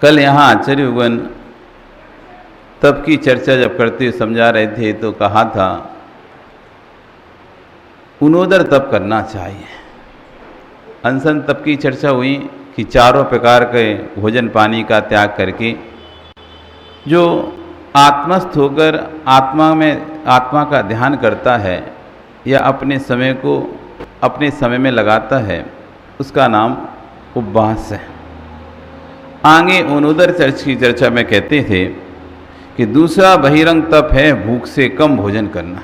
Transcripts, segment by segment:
कल यहाँ आचार्य भगवान तप की चर्चा जब करते हुए समझा रहे थे तो कहा था उनोदर तप करना चाहिए। अनशन तप की चर्चा हुई कि चारों प्रकार के भोजन पानी का त्याग करके जो आत्मस्थ होकर आत्मा का ध्यान करता है या अपने समय को अपने समय में लगाता है उसका नाम उपवास है। आगे उनोदर चर्च की चर्चा में कहते थे कि दूसरा बहिरंग तप है भूख से कम भोजन करना।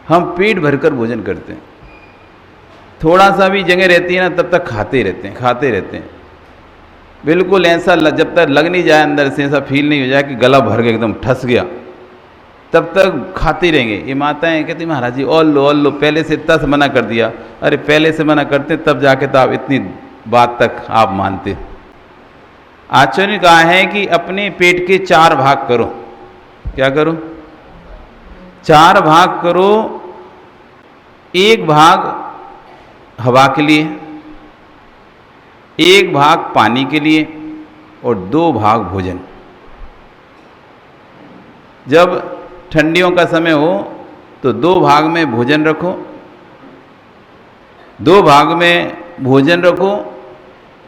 हम पेट भरकर भोजन करते हैं, थोड़ा सा भी जगह रहती है ना तब तक खाते रहते हैं बिल्कुल ऐसा जब तक लग नहीं जाए अंदर से ऐसा फील नहीं हो जाए कि गला भर गया एकदम ठस गया तब तक खाते रहेंगे। ये माताएं कहती महाराज जी और लो पहले से इतना से मना कर दिया। अरे पहले से मना करते तब जाके तो आप इतनी बात तक आप मानते। आचार्य ने कहा है कि अपने पेट के 4 भाग करो। क्या करो? 4 भाग करो। 1 भाग हवा के लिए, 1 भाग पानी के लिए और 2 भाग भोजन। जब ठंडियों का समय हो तो 2 भाग में भोजन रखो, 2 भाग में भोजन रखो,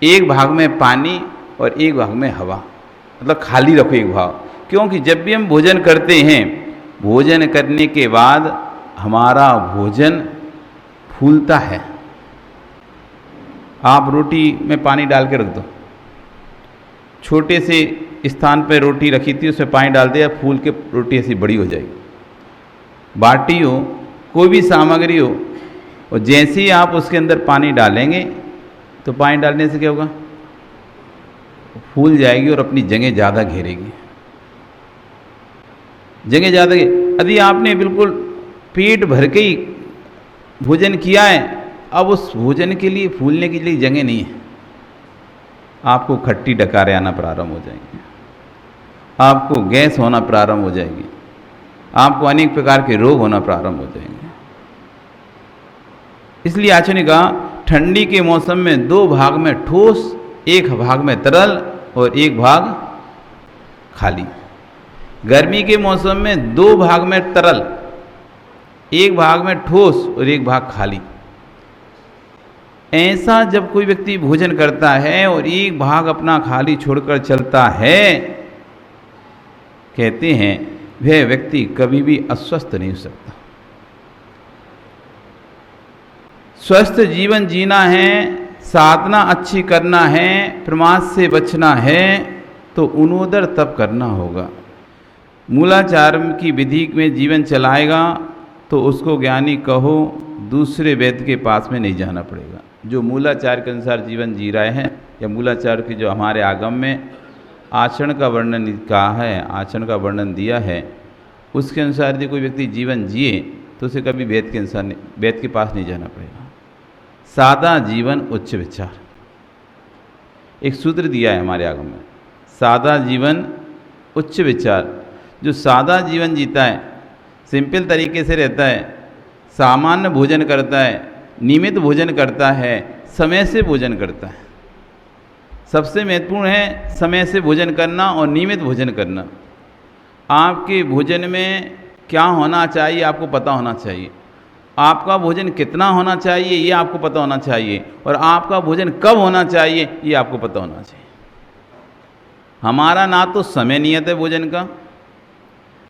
1 भाग में पानी और 1 भाग में हवा, मतलब खाली रखो 1 भाग। क्योंकि जब भी हम भोजन करते हैं भोजन करने के बाद हमारा भोजन फूलता है। आप रोटी में पानी डाल के रख दो, छोटे से स्थान पर रोटी रखी थी उसमें पानी डाल दिया, फूल के रोटी ऐसी बड़ी हो जाएगी। बाटी हो कोई भी सामग्री हो और जैसे ही आप उसके अंदर पानी डालेंगे तो पानी डालने से क्या होगा? फूल जाएगी और अपनी जगह ज़्यादा घेरेगी। जगह ज़्यादा यदि आपने बिल्कुल पेट भर के ही भोजन किया है अब उस भोजन के लिए फूलने के लिए जगह नहीं है, आपको खट्टी डकारें आना प्रारंभ हो जाएंगे, आपको गैस होना प्रारंभ हो जाएगी, आपको अनेक प्रकार के रोग होना प्रारंभ हो जाएंगे। इसलिए आचार्य ने कहा ठंडी के मौसम में 2 भाग में ठोस, 1 भाग में तरल और 1 भाग खाली। गर्मी के मौसम में 2 भाग में तरल, 1 भाग में ठोस और 1 भाग खाली। ऐसा जब कोई व्यक्ति भोजन करता है और 1 भाग अपना खाली छोड़कर चलता है, कहते हैं वह व्यक्ति कभी भी अस्वस्थ नहीं हो सकता। स्वस्थ जीवन जीना है, साधना अच्छी करना है, प्रमाद से बचना है तो उनोदर तप करना होगा। मूलाचार की विधि में जीवन चलाएगा तो उसको ज्ञानी कहो, दूसरे वैद्य के पास में नहीं जाना पड़ेगा। जो मूलाचार के अनुसार जीवन जी रहे हैं या मूलाचार की जो हमारे आगम में आचरण का वर्णन कहा है, आचरण का वर्णन दिया है, उसके अनुसार यदि कोई व्यक्ति जीवन जिए तो उसे कभी वैद्य के पास नहीं जाना पड़ेगा। सादा जीवन उच्च विचार, एक सूत्र दिया है हमारे आगम में, सादा जीवन उच्च विचार। जो सादा जीवन जीता है, सिंपल तरीके से रहता है, सामान्य भोजन करता है, नियमित भोजन करता है, समय से भोजन करता है। सबसे महत्वपूर्ण है समय से भोजन करना और नियमित भोजन करना। आपके भोजन में क्या होना चाहिए आपको पता होना चाहिए, आपका भोजन कितना होना चाहिए ये आपको पता होना चाहिए, और आपका भोजन कब होना चाहिए ये आपको पता होना चाहिए। हमारा ना तो समय नियत है भोजन का,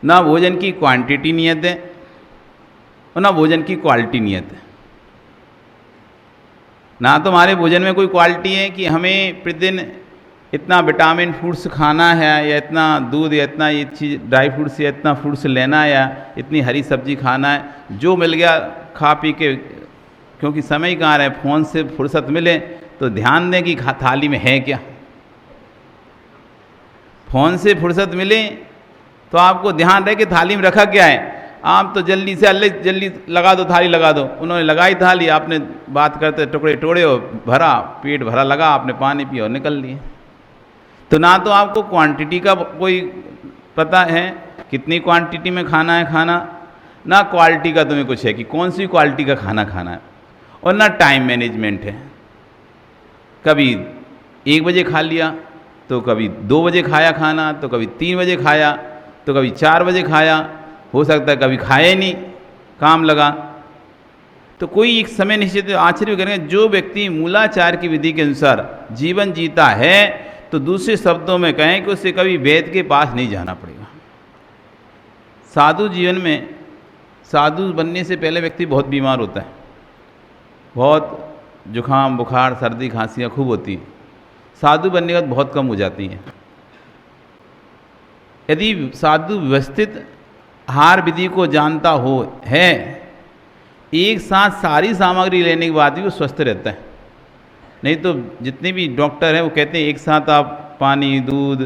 ना भोजन की क्वांटिटी नियत है और ना भोजन की क्वालिटी नियत है। ना तो हमारे भोजन में कोई क्वालिटी है कि हमें प्रतिदिन इतना विटामिन फूड्स खाना है या इतना दूध या इतना ये चीज़ ड्राई फ्रूट्स या इतना फ्रूट्स लेना है या इतनी हरी सब्जी खाना है, जो मिल गया खा पी के। क्योंकि समय ही कहाँ रहे, फ़ोन से फुर्सत मिले तो ध्यान दें कि थाली में है क्या। फ़ोन से फुर्सत मिले तो आपको ध्यान रहे कि थाली में रखा क्या है। आप तो जल्दी से जल्दी लगा दो, थाली लगा दो। उन्होंने लगाई थाली, आपने बात करते टुकड़े टोड़े हो, भरा पेट भरा लगा, आपने पानी पिया और निकल लिए। तो ना तो आपको क्वांटिटी का कोई पता है कितनी क्वांटिटी में खाना है खाना, ना क्वालिटी का तुम्हें कुछ है कि कौन सी क्वालिटी का खाना खाना है, और ना टाइम मैनेजमेंट है। कभी 1 बजे खा लिया, तो कभी 2 बजे खाया खाना, तो कभी 3 बजे खाया, तो कभी 4 बजे खाया, हो सकता है कभी खाया ही नहीं, काम लगा। तो कोई एक समय निश्चित आश्चर्य करेंगे, जो व्यक्ति मूलाचार की विधि के अनुसार जीवन जीता है, तो दूसरे शब्दों में कहें कि उसे कभी वैद्य के पास नहीं जाना पड़ेगा। साधु जीवन में, साधु बनने से पहले व्यक्ति बहुत बीमार होता है, बहुत जुखाम बुखार सर्दी खांसियाँ खूब होती हैं। साधु बनने के बाद बहुत कम हो जाती हैं। यदि साधु व्यवस्थित आहार विधि को जानता हो है, एक साथ सारी सामग्री लेने के बाद भी वो स्वस्थ रहता है। नहीं तो जितने भी डॉक्टर हैं वो कहते हैं एक साथ आप पानी दूध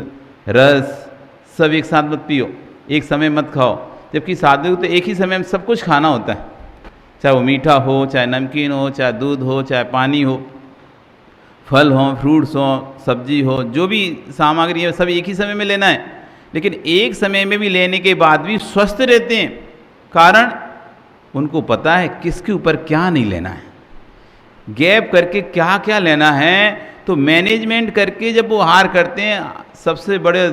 रस सब एक साथ मत पियो, एक समय मत खाओ, जबकि साधु तो एक ही समय में सब कुछ खाना होता है, चाहे वो मीठा हो, चाहे नमकीन हो, चाहे दूध हो, चाहे पानी हो, फल हो, फ्रूट्स हो, सब्जी हो, जो भी सामग्री है सब एक ही समय में लेना है। लेकिन एक समय में भी लेने के बाद भी स्वस्थ रहते हैं, कारण उनको पता है किसके ऊपर क्या नहीं लेना है, गैप करके क्या क्या लेना है। तो मैनेजमेंट करके जब वो आहार करते हैं, सबसे बड़े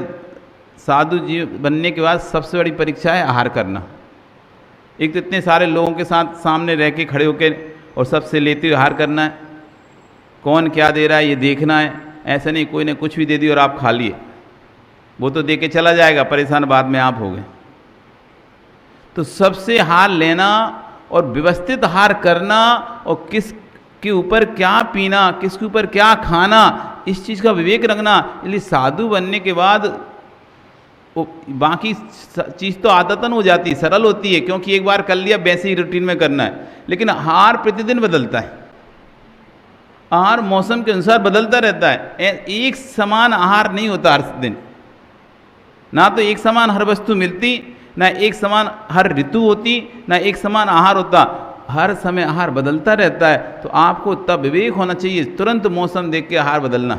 साधु जीव बनने के बाद सबसे बड़ी परीक्षा है आहार करना। एक तो इतने सारे लोगों के साथ सामने रह के खड़े होकर और सबसे लेते हुए आहार करना है, कौन क्या दे रहा है ये देखना है। ऐसा नहीं कोई ने कुछ भी दे दिया और आप खा लिए, वो तो दे के चला जाएगा, परेशान बाद में आप हो गए। तो सबसे आहार लेना और व्यवस्थित आहार करना और किसके ऊपर क्या पीना, किसके ऊपर क्या खाना, इस चीज़ का विवेक रखना। इसलिए साधु बनने के बाद वो बाकी चीज़ तो आदतन हो जाती है, सरल होती है, क्योंकि एक बार कर लिया वैसे ही रूटीन में करना है। लेकिन आहार प्रतिदिन बदलता है, आहार मौसम के अनुसार बदलता रहता है। एक समान आहार नहीं होता हर दिन, ना तो एक समान हर वस्तु मिलती, ना एक समान हर ऋतु होती, ना एक समान आहार होता। हर समय आहार बदलता रहता है। तो आपको तब विवेक होना चाहिए, तुरंत मौसम देख के आहार बदलना,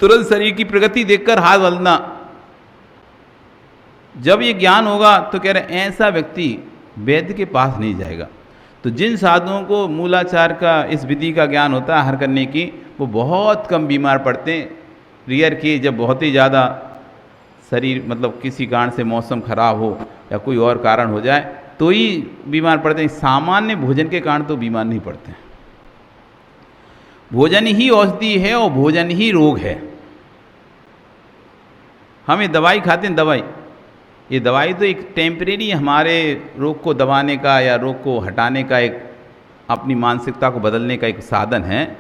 तुरंत शरीर की प्रगति देखकर आहार बदलना। जब ये ज्ञान होगा तो कह रहे हैं ऐसा व्यक्ति वैद्य के पास नहीं जाएगा। तो जिन साधुओं को मूलाचार का, इस विधि का ज्ञान होता है आहार करने की, वो बहुत कम बीमार पड़ते हैं। रियर के जब बहुत ही ज़्यादा शरीर मतलब किसी कारण से मौसम खराब हो या कोई और कारण हो जाए तो ही बीमार पड़ते हैं, सामान्य भोजन के कारण तो बीमार नहीं पड़ते हैं। भोजन ही औषधि है और भोजन ही रोग है। हम ये दवाई खाते हैं, दवाई, ये दवाई तो एक टेम्परेरी हमारे रोग को दबाने का या रोग को हटाने का, एक अपनी मानसिकता को बदलने का एक साधन है।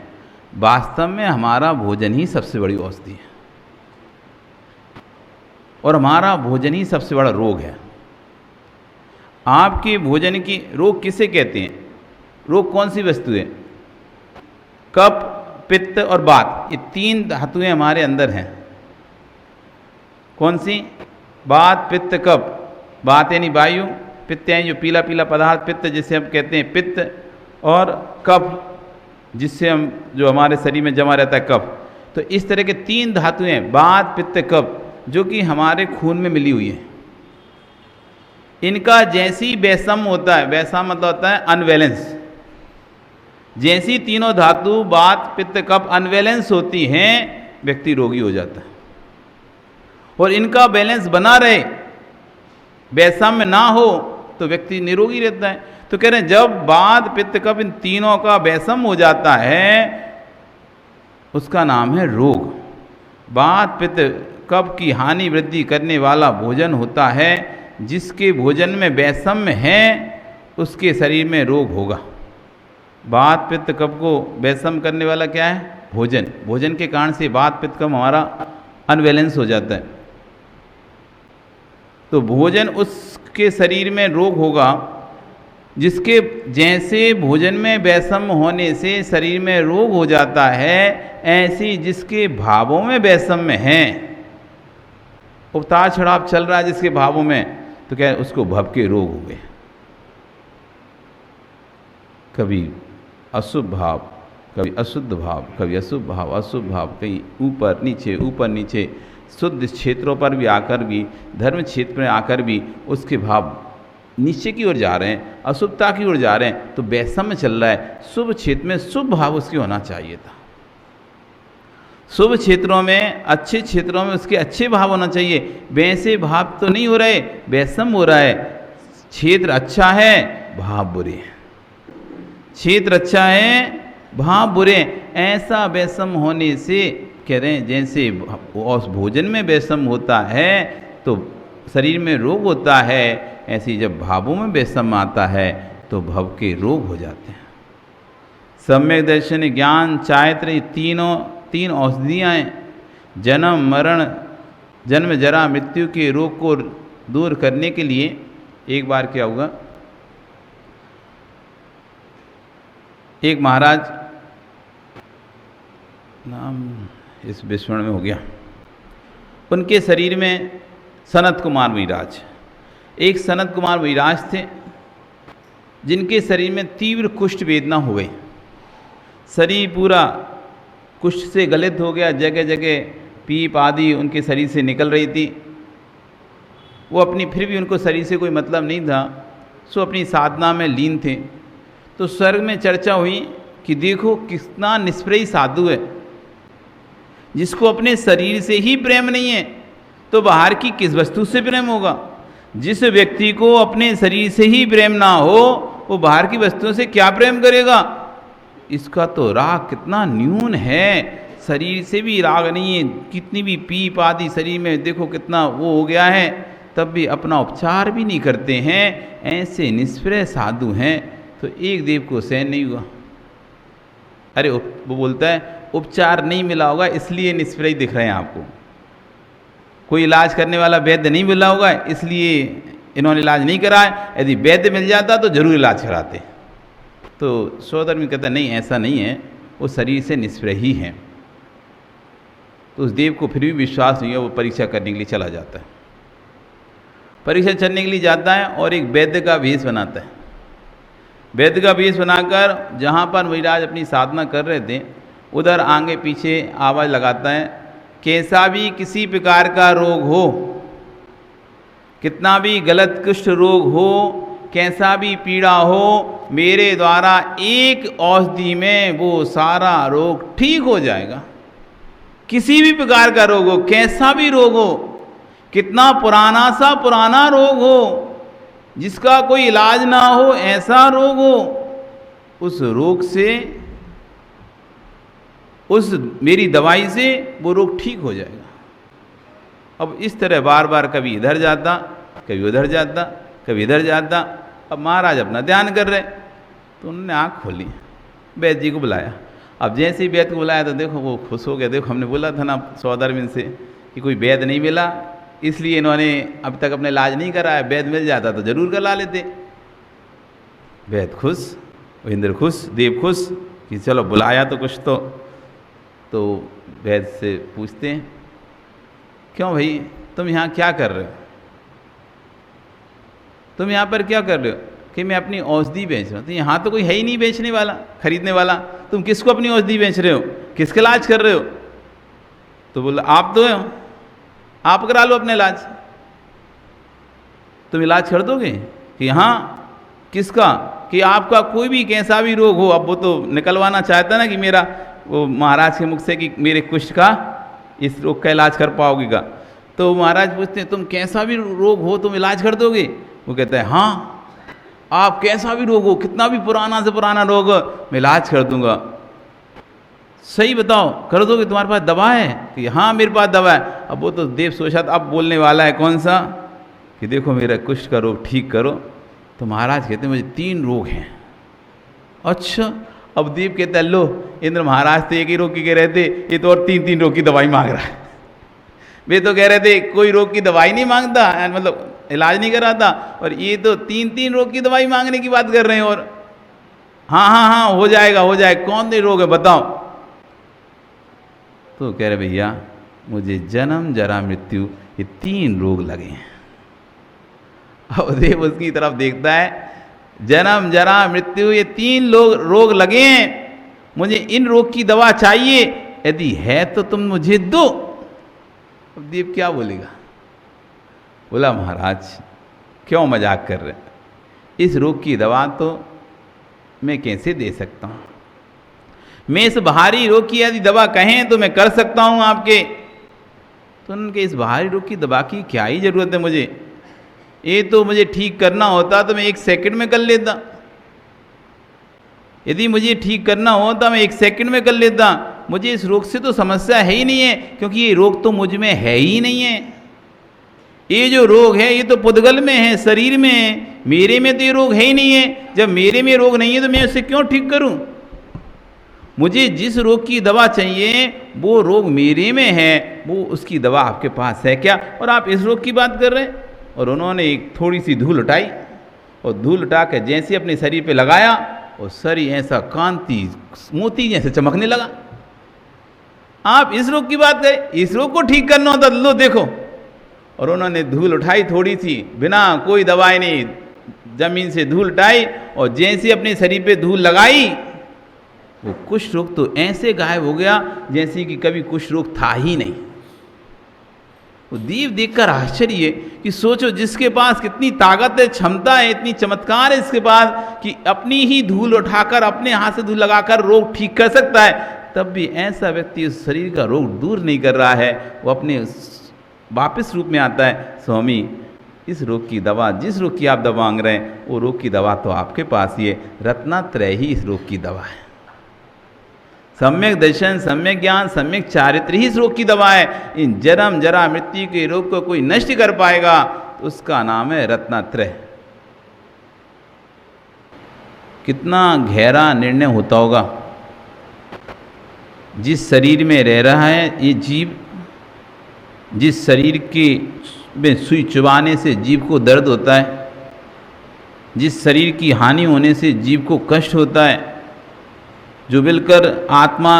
वास्तव में हमारा भोजन ही सबसे बड़ी औषधि है और हमारा भोजन ही सबसे बड़ा रोग है। आपके भोजन की, रोग किसे कहते हैं? रोग कौन सी वस्तु है? कफ, पित्त और वात, ये 3 धातुएं हमारे अंदर हैं। कौन सी? वात, पित्त, कफ। वात यानी वायु, पित्त यानी जो पीला पीला पदार्थ, पित्त जिसे हम कहते हैं पित्त, और कफ जिससे हम, जो हमारे शरीर में जमा रहता है कफ। तो इस तरह के 3 धातुएं, वात, पित्त, कफ, जो कि हमारे खून में मिली हुई है। इनका जैसी वैषम्य होता है, वैषम्य मतलब होता है अनबैलेंस, जैसी तीनों धातु वात, पित्त, कफ अनबैलेंस होती हैं, व्यक्ति रोगी हो जाता है। और इनका बैलेंस बना रहे, वैषम्य ना हो, तो व्यक्ति निरोगी रहता है। तो कह रहे हैं जब वात, पित्त, कफ इन तीनों का वैषम्य हो जाता है, उसका नाम है रोग। वात, पित्त, कफ की हानि वृद्धि करने वाला भोजन होता है। जिसके भोजन में वैषम्य है उसके शरीर में रोग होगा। वात, पित्त, कफ को वैषम्य करने वाला क्या है? भोजन। भोजन के कारण से वात, पित्त, कफ हमारा अनबैलेंस हो जाता है। तो भोजन, उसके शरीर में रोग होगा। जिसके जैसे भोजन में वैषम्य होने से शरीर में रोग हो जाता है, ऐसी जिसके भावों में वैषम्य है, उतार चढ़ाव चल रहा है जिसके भावों में, तो क्या है? उसको भव के रोग हो गए। कभी अशुभ भाव, कभी अशुद्ध भाव, कभी अशुभ भाव, अशुभ भाव, कहीं ऊपर नीचे, शुद्ध क्षेत्रों पर भी आकर भी, धर्म क्षेत्र में आकर भी उसके भाव नीचे की ओर जा रहे हैं, अशुभता की ओर जा रहे हैं। तो वैषम्य चल रहा है। शुभ क्षेत्र में शुभ भाव उसकी होना चाहिए था। शुभ क्षेत्रों में, अच्छे क्षेत्रों में उसके अच्छे भाव होना चाहिए। वैसे भाव तो नहीं हो रहे, वैषम हो रहा है। क्षेत्र अच्छा है, भाव बुरे हैं। क्षेत्र अच्छा है, भाव बुरे हैं। ऐसा वैषम होने से कह रहे हैं, जैसे भोजन में वैषम होता है तो शरीर में रोग होता है, ऐसे जब भावों में वैषम आता है तो भव के रोग हो जाते हैं। सम्यक दर्शन, ज्ञान, चारित्र, तीन औषधियाँ हैं। जन्म मरण, जन्म जरा मृत्यु के रोग को दूर करने के लिए एक बार क्या हुआ, एक महाराज, नाम इस विस्मरण में हो गया, उनके शरीर में सनत कुमार मुनिराज, एक सनत कुमार मुनिराज थे जिनके शरीर में तीव्र कुष्ठ वेदना हो गई। शरीर पूरा कुष्ठ से गलित हो गया, जगह जगह पीप आदि उनके शरीर से निकल रही थी। वो अपनी, फिर भी उनको शरीर से कोई मतलब नहीं था, सो अपनी साधना में लीन थे। तो स्वर्ग में चर्चा हुई कि देखो कितना निष्प्रय साधु है, जिसको अपने शरीर से ही प्रेम नहीं है तो बाहर की किस वस्तु से प्रेम होगा। जिस व्यक्ति को अपने शरीर से ही प्रेम ना हो वो बाहर की वस्तुओं से क्या प्रेम करेगा। इसका तो राग कितना न्यून है, शरीर से भी राग नहीं है, कितनी भी पीप आदि शरीर में देखो कितना वो हो गया है, तब भी अपना उपचार भी नहीं करते हैं। ऐसे निष्प्रय साधु हैं। तो एक देव को सहन नहीं हुआ। अरे वो बोलता है उपचार नहीं मिला होगा इसलिए निष्प्रय दिख रहे हैं आपको, कोई इलाज करने वाला वैद्य नहीं मिला होगा इसलिए इन्होंने इलाज नहीं कराया, यदि वैद्य मिल जाता तो जरूर इलाज कराते। तो सौधर्मी कहता नहीं, ऐसा नहीं है, वो शरीर से निष्प्रय ही है। तो उस देव को फिर भी विश्वास नहीं है, वो परीक्षा करने के लिए चला जाता है। परीक्षा चलने के लिए जाता है और एक वैद्य का वेश बनाता है। वैद्य का वेश बनाकर जहाँ पर मुनिराज अपनी साधना कर रहे थे उधर आगे पीछे आवाज़ लगाता है, कैसा भी किसी प्रकार का रोग हो, कितना भी गलत कुष्ठ रोग हो, कैसा भी पीड़ा हो, मेरे द्वारा एक औषधि में वो सारा रोग ठीक हो जाएगा। किसी भी प्रकार का रोग हो, कैसा भी रोग हो, कितना पुराना सा पुराना रोग हो, जिसका कोई इलाज ना हो, ऐसा रोग हो, उस रोग से, उस मेरी दवाई से वो रोग ठीक हो जाएगा। अब इस तरह बार बार कभी इधर जाता, कभी उधर जाता, कभी इधर जाता। अब महाराज अपना ध्यान कर रहे, तो उन्होंने आँख खोली, वैद्य जी को बुलाया। अब जैसे ही वैद्य को बुलाया तो देखो वो खुश हो गया। देखो हमने बोला था ना सौधर्मी से कि कोई वैद्य नहीं मिला, इसलिए इन्होंने अब तक अपने इलाज नहीं कराया, वैद्य मिल जाता तो जरूर करा लेते। वैद्य खुश, इंद्र खुश, देव खुश कि चलो बुलाया तो कुछ तो वैद्य से पूछते हैं, क्यों भाई तुम यहाँ क्या कर रहे हो, तुम यहाँ पर क्या कर रहे हो? कि मैं अपनी औषधि बेच रहा हूँ। तो यहाँ तो कोई है ही नहीं बेचने वाला, खरीदने वाला, तुम किसको अपनी औषधि बेच रहे हो, किसका इलाज कर रहे हो? तो बोला आप तो हो, आप करा लो अपने इलाज। तुम इलाज कर दोगे? कि हाँ। किसका? कि आपका कोई भी कैसा भी रोग हो। अब वो तो निकलवाना चाहता ना कि मेरा, वो महाराज के मुख से कि मेरे कुष्ठ का, इस रोग का इलाज कर पाओगे का। तो महाराज पूछते हैं तुम कैसा भी रोग हो तुम इलाज कर दोगे? वो कहता है हाँ, आप कैसा भी रोग हो, कितना भी पुराना से पुराना रोग हो, मैं इलाज कर दूंगा। सही बताओ, कर दोगे? तुम्हारे पास दवा है? कि हाँ मेरे पास दवा है। अब वो तो देव सोचा अब बोलने वाला है कौन सा, कि देखो मेरा कुष्ठ का रोग ठीक करो। तो महाराज कहते हैं मुझे 3 रोग हैं। अच्छा। अब देव कहता है लो, इंद्र महाराज तो एक ही रोग की कह रहे थे, ये तो और 3 रोग की दवाई मांग रहा है। वे तो कह रहे थे कोई रोग की दवाई नहीं मांगता, मतलब इलाज नहीं कराता, और ये तो 3 रोग की दवाई मांगने की बात कर रहे हैं। और हाँ हाँ हाँ हो जाएगा हो जाएगा, कौन से रोग है बताओ? तो कह रहे भैया मुझे जन्म जरा मृत्यु ये 3 रोग लगे हैं। अब देव उसकी तरफ देखता है, जन्म जरा मृत्यु ये 3 रोग लगे हैं, मुझे इन रोग की दवा चाहिए, यदि है तो तुम मुझे दो। अब देव क्या बोलेगा? बोला महाराज क्यों मजाक कर रहे हैं, इस रोग की दवा तो मैं कैसे दे सकता हूँ? मैं इस बाहरी रोग की यदि दवा कहें तो मैं कर सकता हूं आपके। तो उनके इस बाहरी रोग की दवा की क्या ही जरूरत है मुझे, ये तो मुझे ठीक करना होता तो मैं 1 सेकंड में कर लेता। यदि मुझे ठीक करना होता मैं 1 सेकंड में कर लेता। मुझे इस रोग से तो समस्या है ही नहीं है, क्योंकि ये रोग तो मुझ में है ही नहीं है। ये जो रोग है ये तो पुद्गल में है, शरीर में है, मेरे में तो ये रोग है ही नहीं है। जब मेरे में रोग नहीं है तो मैं उसे क्यों ठीक करूं? मुझे जिस रोग की दवा चाहिए वो रोग मेरे में है, वो उसकी दवा आपके पास है क्या? और आप इस रोग की बात कर रहे हैं। और उन्होंने एक थोड़ी सी धूल उठाई और धूल उठा के जैसे अपने शरीर पे लगाया और शरीर ऐसा कांति मोती जैसे चमकने लगा। आप इस रोग की बात करें, इस रोग को ठीक करना होता लो देखो। और उन्होंने धूल उठाई थोड़ी सी, बिना कोई दवाई नहीं, जमीन से धूल उठाई और जैसे अपने शरीर पे धूल लगाई वो कुष्ठ रोग तो ऐसे गायब हो गया जैसे कि कभी कुष्ठ रोग था ही नहीं। वो दीप देखकर आश्चर्य कि सोचो जिसके पास कितनी ताकत है, क्षमता है, इतनी चमत्कार है इसके पास कि अपनी ही धूल उठाकर अपने हाथ से धूल लगाकर रोग ठीक कर सकता है, तब भी ऐसा व्यक्ति उस शरीर का रोग दूर नहीं कर रहा है। वो अपने वापस रूप में आता है, स्वामी इस रोग की दवा, जिस रोग की आप दवा मांग रहे हैं वो रोग की दवा तो आपके पास ही है, रत्नात्रय ही इस रोग की दवा है। सम्यक दर्शन, सम्यक ज्ञान, सम्यक चारित्र ही इस रोग की दवा है। इन जन्म जरा मृत्यु के रोग को कोई नष्ट कर पाएगा तो उसका नाम है रत्नात्रय। कितना गहरा निर्णय होता होगा। जिस शरीर में रह रहा है ये जीव, जिस शरीर के में सुई चुभाने से जीव को दर्द होता है, जिस शरीर की हानि होने से जीव को कष्ट होता है, जो मिलकर आत्मा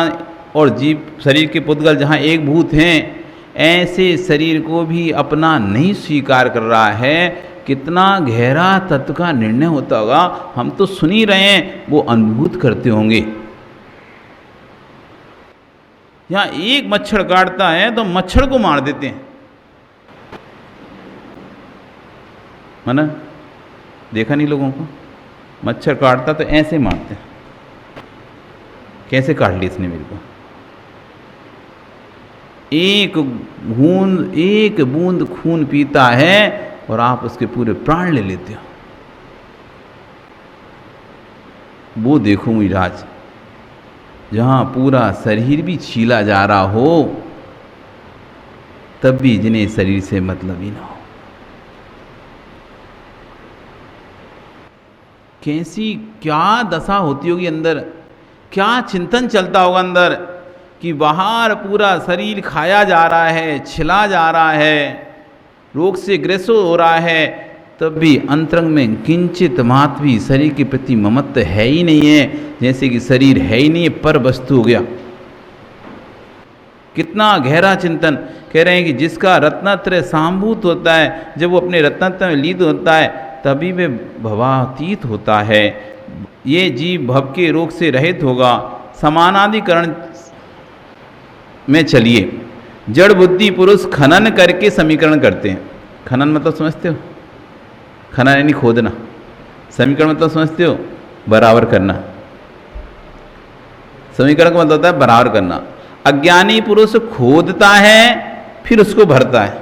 और जीव शरीर के पुद्गल जहाँ एक भूत हैं, ऐसे शरीर को भी अपना नहीं स्वीकार कर रहा है। कितना गहरा तत्व का निर्णय होता होगा। हम तो सुन ही रहे हैं, वो अनुभूत करते होंगे। यहाँ एक मच्छर काटता है तो मच्छर को मार देते हैं, है ना? देखा नहीं लोगों को? मच्छर काटता तो ऐसे मारते हैं। कैसे काट ली इसने मेरे को? एक बूंद खून पीता है और आप उसके पूरे प्राण ले लेते हो। वो देखो मिराज, जहां पूरा शरीर भी छीला जा रहा हो तब भी जिन्हें शरीर से मतलब ही ना हो। कैसी क्या दशा होती होगी अंदर, क्या चिंतन चलता होगा अंदर कि बाहर पूरा शरीर खाया जा रहा है, छिला जा रहा है, रोग से ग्रस्त हो रहा है, तब भी अंतरंग में किंचित मात्र भी शरीर के प्रति ममत्व है ही नहीं है, जैसे कि शरीर है ही नहीं है, पर वस्तु हो गया। कितना गहरा चिंतन। कह रहे हैं कि जिसका रत्नात्रय सांभूत होता है, जब वो अपने रत्नात्रय में लीन होता है तभी वे भवातीत होता है। ये जीव भव के रोग से रहित होगा। समानाधिकरण में चलिए, जड़ बुद्धि पुरुष खनन करके समीकरण करते हैं। खनन मतलब समझते हो? खनन यानी खोदना। समीकरण मतलब समझते हो? बराबर करना। समीकरण का मतलब होता है बराबर करना। अज्ञानी पुरुष खोदता है फिर उसको भरता है,